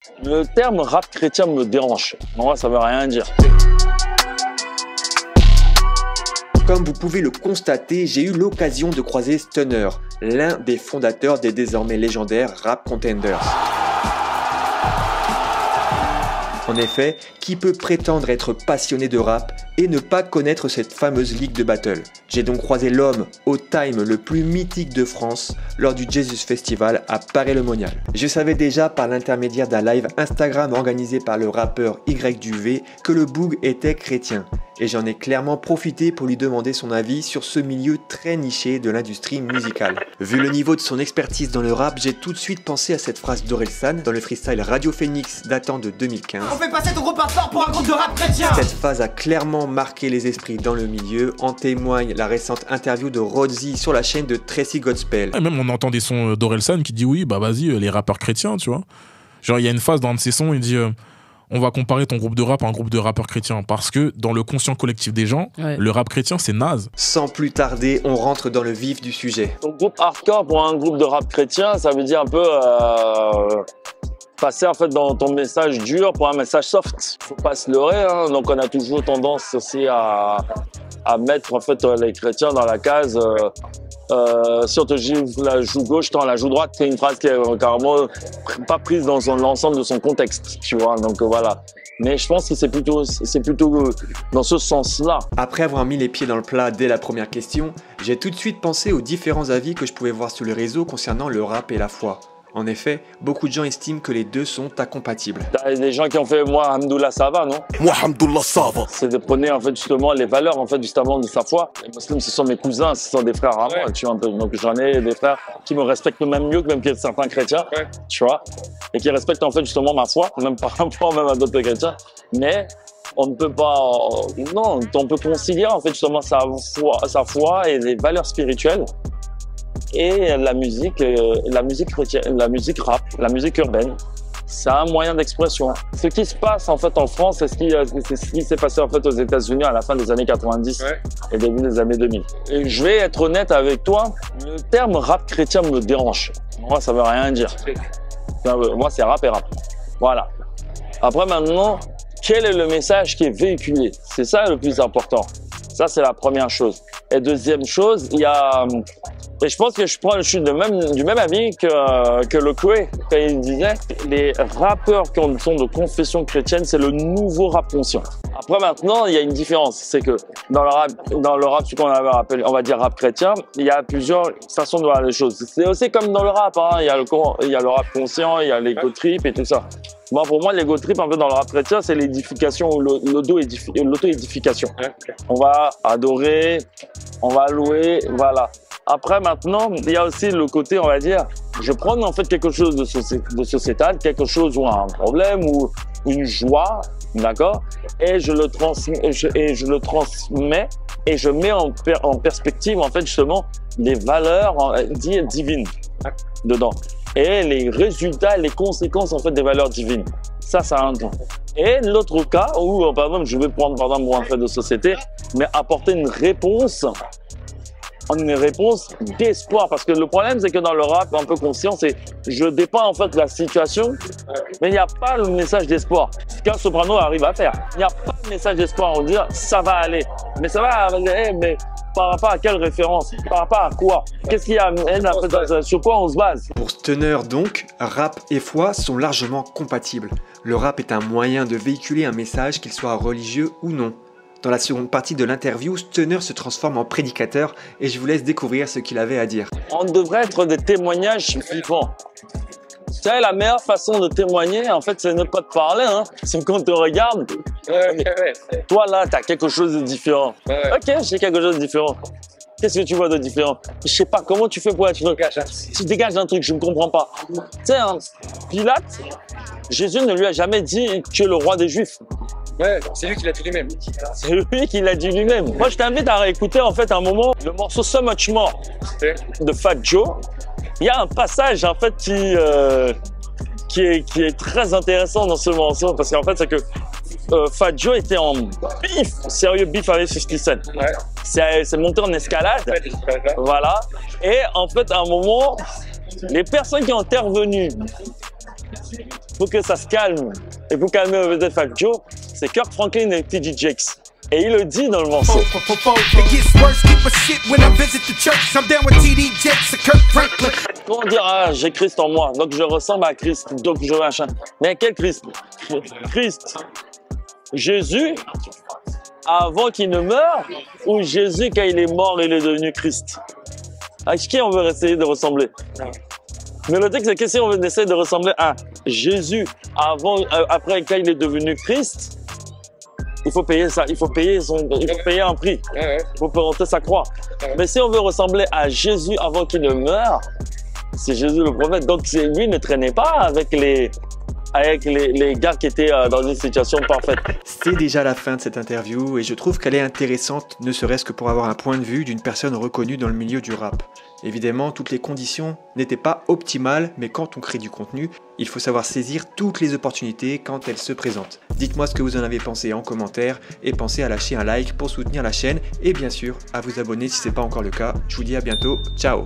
Le terme rap chrétien me dérange. Moi, ça veut rien dire. Comme vous pouvez le constater, j'ai eu l'occasion de croiser Stunner, l'un des fondateurs des désormais légendaires Rap Contenders. En effet, qui peut prétendre être passionné de rap et ne pas connaître cette fameuse ligue de battle? J'ai donc croisé l'homme au time le plus mythique de France lors du Jesus Festival à Paray-le-Monial. Je savais déjà par l'intermédiaire d'un live Instagram organisé par le rappeur YDUV que le Boog était chrétien. Et j'en ai clairement profité pour lui demander son avis sur ce milieu très niché de l'industrie musicale. Vu le niveau de son expertise dans le rap, j'ai tout de suite pensé à cette phrase d'Orelsan dans le freestyle Radio Phoenix datant de 2015. On fait passer ton groupe fort pour un groupe de rap chrétien. Cette phase a clairement marqué les esprits dans le milieu, en témoigne la récente interview de Rodsy sur la chaîne de Tracy Godspell. Et même on entend des sons d'Orelsan qui dit oui, bah vas-y, les rappeurs chrétiens, tu vois. Genre il y a une phase dans un de ses sons, il dit on va comparer ton groupe de rap à un groupe de rappeurs chrétiens parce que dans le conscient collectif des gens, le rap chrétien c'est naze. Sans plus tarder, on rentre dans le vif du sujet. Ton groupe hardcore pour un groupe de rap chrétien, ça veut dire un peu passer en fait dans ton message dur pour un message soft. Faut pas se leurrer, hein. Donc on a toujours tendance aussi à mettre en fait les chrétiens dans la case. Si on te gifle la joue gauche, tends la joue droite, c'est une phrase qui est carrément pas prise dans l'ensemble de son contexte, tu vois. Donc voilà. Mais je pense que c'est plutôt dans ce sens-là. Après avoir mis les pieds dans le plat dès la première question, j'ai tout de suite pensé aux différents avis que je pouvais voir sur les réseaux concernant le rap et la foi. En effet, beaucoup de gens estiment que les deux sont incompatibles. T'as des gens qui ont fait « Moi, Hamdoullah, ça va, non ?» Moi, Hamdoullah, ça va. C'est de prôner en fait justement les valeurs en fait justement de sa foi. Les musulmans, ce sont mes cousins, ce sont des frères à moi, tu vois un peu. Donc j'en ai des frères qui me respectent même mieux que même certains chrétiens, tu vois, et qui respectent en fait justement ma foi, même par rapport même à d'autres chrétiens. Mais on ne peut pas, non, on peut concilier en fait justement sa foi et les valeurs spirituelles. Et la musique chrétienne, la musique rap, la musique urbaine, c'est un moyen d'expression. Ce qui se passe en fait en France, c'est ce qui s'est passé en fait aux États-Unis à la fin des années 90 et début des années 2000. Et je vais être honnête avec toi, le terme rap chrétien me dérange. Moi, ça veut rien dire. Moi, c'est rap et rap. Voilà. Après maintenant, quel est le message qui est véhiculé? C'est ça le plus important. Ça, c'est la première chose. Et deuxième chose, il y a... Et je pense que je suis du même avis que le Koué, quand il disait les rappeurs qui sont de confession chrétienne, c'est le nouveau rap conscient. Après maintenant, il y a une différence, c'est que dans le rap, ce qu'on avait appelé, on va dire rap chrétien, il y a plusieurs façons de voir les choses. C'est aussi comme dans le rap, hein. Il y a le rap conscient, il y a l'ego trip et tout ça. Moi, pour moi, l'ego trip, un peu dans le rap chrétien, c'est l'édification ou l'auto-édification. On va adorer, on va louer, voilà. Après, maintenant, il y a aussi le côté, on va dire, je prends en fait quelque chose de sociétal, quelque chose ou un problème ou une joie, d'accord, et je le transmets et je mets en perspective en fait justement les valeurs divines dedans et les résultats, les conséquences en fait des valeurs divines. Ça a un temps. Et l'autre cas où, par exemple, je vais prendre par exemple un fait de société, mais apporter une réponse d'espoir, parce que le problème c'est que dans le rap un peu conscient, c'est je dépeins en fait la situation, mais il n'y a pas le message d'espoir. Ce qu'un soprano arrive à faire, il n'y a pas de message d'espoir. On dit ça va aller, mais ça va aller, mais par rapport à quelle référence, par rapport à quoi, qu'est-ce qui amène, sur quoi on se base? Pour Stunner donc, rap et foi sont largement compatibles. Le rap est un moyen de véhiculer un message, qu'il soit religieux ou non. Dans la seconde partie de l'interview, Stunner se transforme en prédicateur et je vous laisse découvrir ce qu'il avait à dire. On devrait être des témoignages vivants. Tu sais, la meilleure façon de témoigner, en fait, c'est ne pas te parler, hein. C'est qu'on te regarde. Toi, là, tu as quelque chose de différent. Ok, j'ai quelque chose de différent. Qu'est-ce que tu vois de différent? Je sais pas, comment tu fais pour être... Tu dégages un truc, je ne comprends pas. Tu sais, hein, Pilate, Jésus ne lui a jamais dit « Tu es le roi des Juifs ». Ouais, c'est lui qui l'a dit lui-même. C'est lui qui l'a dit lui-même. Moi, je t'invite à réécouter en fait un moment le morceau So Much More de Fat Joe. Il y a un passage en fait qui est très intéressant dans ce morceau parce qu'en fait c'est que Fat Joe était en sérieux bif avec 50 Cent. C'est monté en escalade. Voilà. Et en fait à un moment, les personnes qui ont intervenu pour que ça se calme et pour calmer peut-être Fat Joe, c'est Kirk Franklin et T.D. Jakes. Et il le dit dans le morceau. Comment dire, ah, j'ai Christ en moi, donc je ressemble à Christ, donc je machin. Mais quel Christ? Christ. Jésus avant qu'il ne meure, ou Jésus quand il est mort, il est devenu Christ? À qui on veut essayer de ressembler? Mais le truc, c'est que si on veut essayer de ressembler à Jésus après quand il est devenu Christ, il faut payer ça, il faut payer un prix. Il faut porter sa croix. Mais si on veut ressembler à Jésus avant qu'il ne meure, c'est Jésus le prophète. Donc lui ne traînait pas avec les gars qui étaient dans une situation parfaite. C'est déjà la fin de cette interview et je trouve qu'elle est intéressante, ne serait-ce que pour avoir un point de vue d'une personne reconnue dans le milieu du rap. Évidemment, toutes les conditions n'étaient pas optimales, mais quand on crée du contenu, il faut savoir saisir toutes les opportunités quand elles se présentent. Dites-moi ce que vous en avez pensé en commentaire et pensez à lâcher un like pour soutenir la chaîne et bien sûr à vous abonner si ce n'est pas encore le cas. Je vous dis à bientôt, ciao!